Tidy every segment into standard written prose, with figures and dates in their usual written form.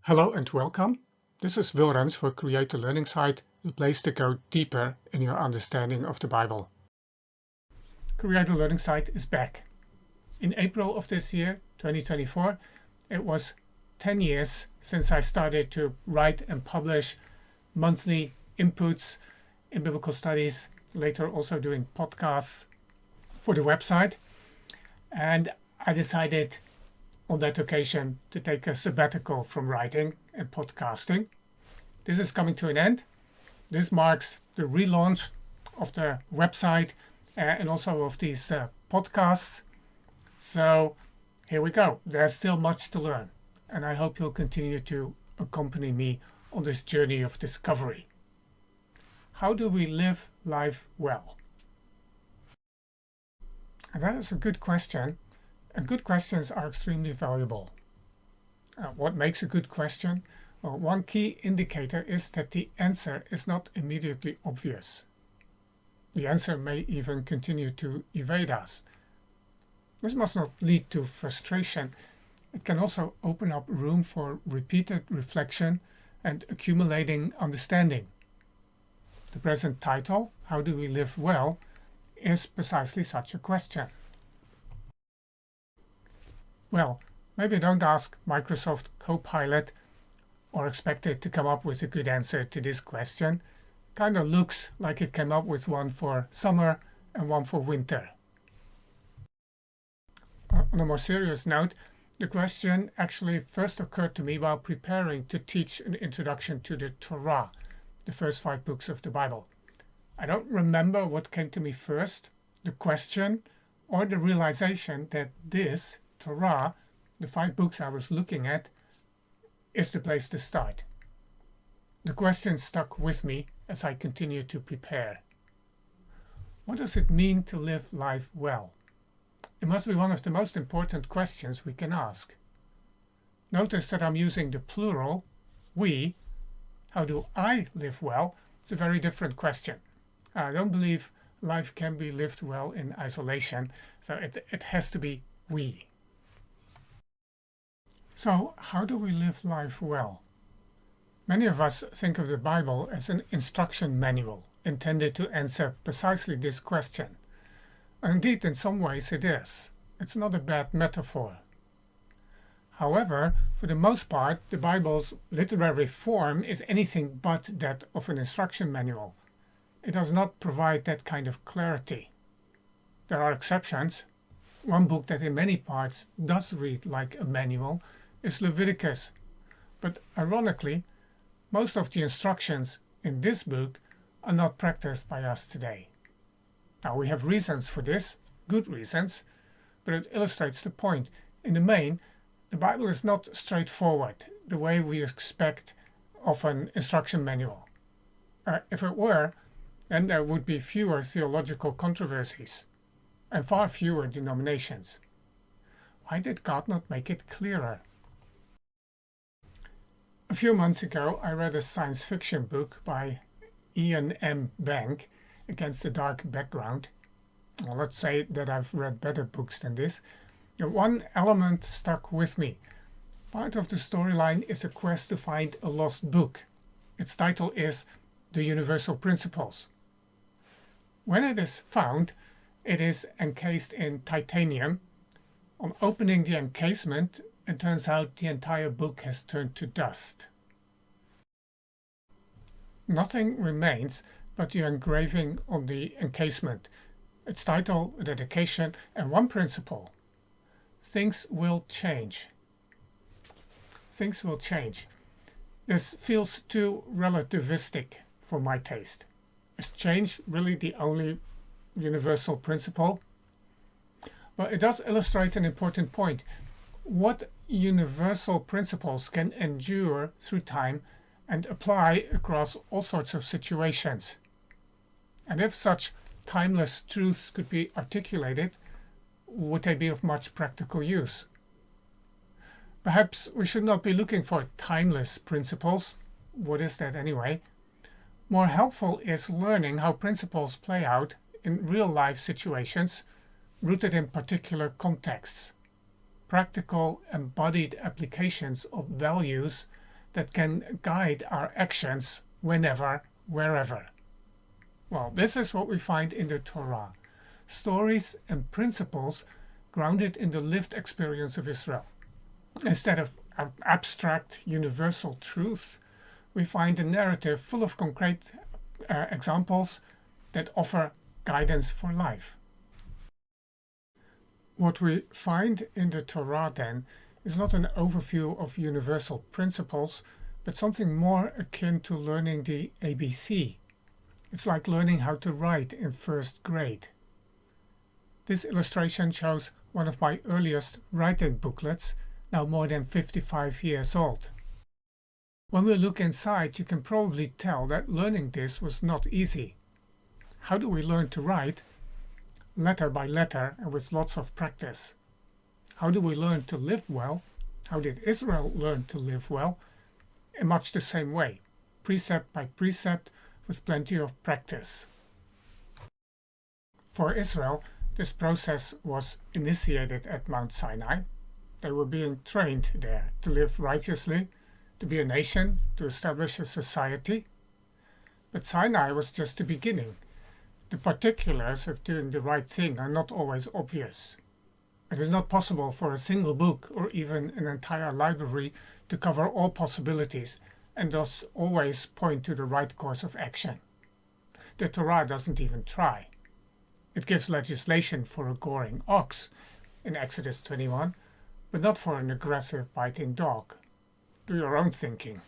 Hello and welcome. This is Wilrens for Create the Learning Site, the place to go deeper in your understanding of the Bible. Create the Learning Site is back. In April of this year, 2024, it was 10 years since I started to write and publish monthly inputs in biblical studies, later also doing podcasts for the website. And I decided on that occasion to take a sabbatical from writing and podcasting. This is coming to an end. This marks the relaunch of the website and also of these podcasts. So here we go. There's still much to learn, and I hope you'll continue to accompany me on this journey of discovery. How do we live life well? And that is a good question. And good questions are extremely valuable. What makes a good question? Well, one key indicator is that the answer is not immediately obvious. The answer may even continue to evade us. This must not lead to frustration. It can also open up room for repeated reflection and accumulating understanding. The present title, How Do We Live Well?, is precisely such a question. Well, maybe don't ask Microsoft Copilot or expect it to come up with a good answer to this question. Kind of looks like it came up with one for summer and one for winter. On a more serious note, the question actually first occurred to me while preparing to teach an introduction to the Torah, the first 5 books of the Bible. I don't remember what came to me first, the question or the realization that this Torah, the 5 books I was looking at, is the place to start. The question stuck with me as I continued to prepare. What does it mean to live life well? It must be one of the most important questions we can ask. Notice that I'm using the plural, we. How do I live well? It's a very different question. I don't believe life can be lived well in isolation, so it has to be we. So, how do we live life well? Many of us think of the Bible as an instruction manual intended to answer precisely this question. And indeed, in some ways it is. It's not a bad metaphor. However, for the most part, the Bible's literary form is anything but that of an instruction manual. It does not provide that kind of clarity. There are exceptions. One book that in many parts does read like a manual is Leviticus. But ironically, most of the instructions in this book are not practiced by us today. Now, we have reasons for this, good reasons, but it illustrates the point. In the main, the Bible is not straightforward the way we expect of an instruction manual. If it were, then there would be fewer theological controversies and far fewer denominations. Why did God not make it clearer? A few months ago, I read a science fiction book by Ian M. Bank, Against a Dark Background. Well, let's say that I've read better books than this. One element stuck with me. Part of the storyline is a quest to find a lost book. Its title is The Universal Principles. When it is found, it is encased in titanium. On opening the encasement, it turns out the entire book has turned to dust. Nothing remains but the engraving on the encasement, its title, a dedication, and one principle. Things will change. Things will change. This feels too relativistic for my taste. Is change really the only universal principle? But it does illustrate an important point. What universal principles can endure through time and apply across all sorts of situations? And if such timeless truths could be articulated, would they be of much practical use? Perhaps we should not be looking for timeless principles. What is that anyway? More helpful is learning how principles play out in real-life situations rooted in particular contexts. Practical embodied applications of values that can guide our actions whenever, wherever. Well, this is what we find in the Torah. Stories and principles grounded in the lived experience of Israel. Instead of abstract universal truths, we find a narrative full of concrete examples that offer guidance for life. What we find in the Torah then is not an overview of universal principles, but something more akin to learning the ABC. It's like learning how to write in first grade. This illustration shows one of my earliest writing booklets, now more than 55 years old. When we look inside, you can probably tell that learning this was not easy. How do we learn to write? Letter by letter and with lots of practice. How do we learn to live well? How did Israel learn to live well? In much the same way, precept by precept with plenty of practice. For Israel, this process was initiated at Mount Sinai. They were being trained there to live righteously, to be a nation, to establish a society. But Sinai was just the beginning. The particulars of doing the right thing are not always obvious. It is not possible for a single book or even an entire library to cover all possibilities and thus always point to the right course of action. The Torah doesn't even try. It gives legislation for a goring ox in Exodus 21, but not for an aggressive biting dog. Do your own thinking.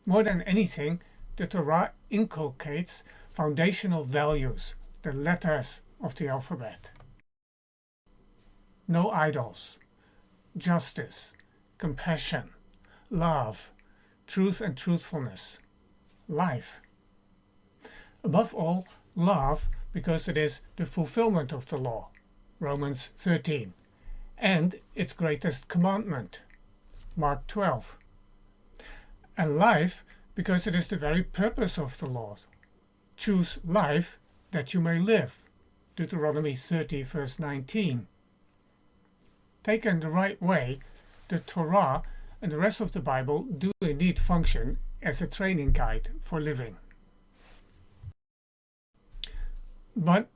More than anything, the Torah inculcates foundational values, the letters of the alphabet. No idols, justice, compassion, love, truth and truthfulness, life. Above all, love, because it is the fulfillment of the law, Romans 13, and its greatest commandment, Mark 12. And life, because it is the very purpose of the law. Choose life that you may live, Deuteronomy 30, verse 19. Taken the right way, the Torah and the rest of the Bible do indeed function as a training guide for living. But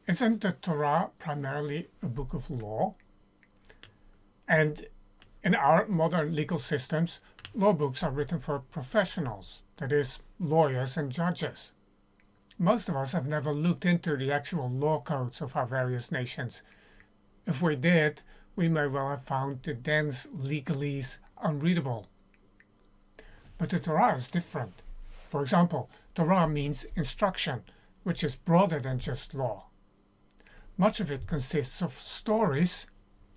isn't the Torah primarily a book of law? And in our modern legal systems, law books are written for professionals, that is, lawyers and judges. Most of us have never looked into the actual law codes of our various nations. If we did, we may well have found the dense legalese unreadable. But the Torah is different. For example, Torah means instruction, which is broader than just law. Much of it consists of stories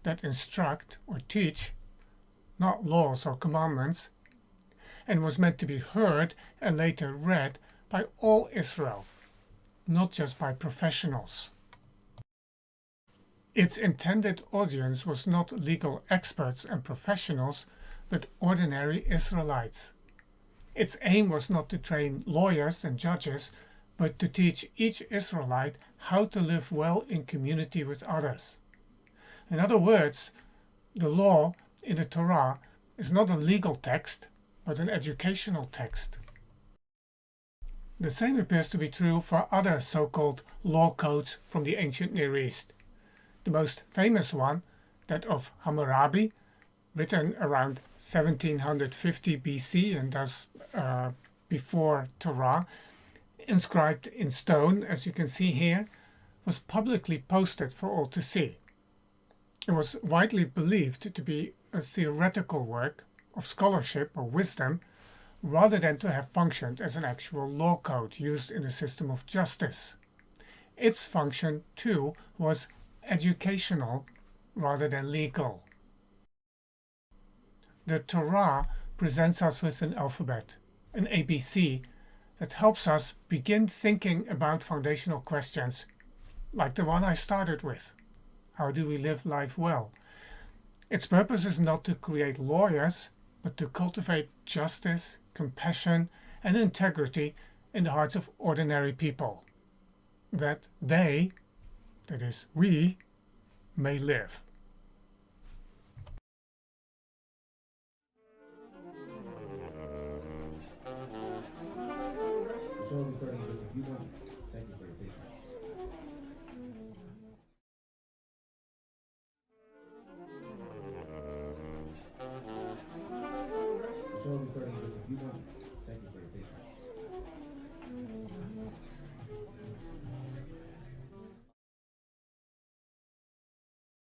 that instruct or teach, not laws or commandments, and was meant to be heard and later read by all Israel, not just by professionals. Its intended audience was not legal experts and professionals, but ordinary Israelites. Its aim was not to train lawyers and judges, but to teach each Israelite how to live well in community with others. In other words, the law in the Torah is not a legal text, but an educational text. The same appears to be true for other so-called law codes from the ancient Near East. The most famous one, that of Hammurabi, written around 1750 BC and thus before Torah, inscribed in stone, as you can see here, was publicly posted for all to see. It was widely believed to be a theoretical work of scholarship or wisdom, rather than to have functioned as an actual law code used in a system of justice. Its function, too, was educational rather than legal. The Torah presents us with an alphabet, an ABC, that helps us begin thinking about foundational questions, like the one I started with. How do we live life well? Its purpose is not to create lawyers, but to cultivate justice, compassion, and integrity in the hearts of ordinary people, that they, that is, we, may live. show will be starting in just a few moments. Thank you for your patience. The show will be starting in just a few moments. Thank you.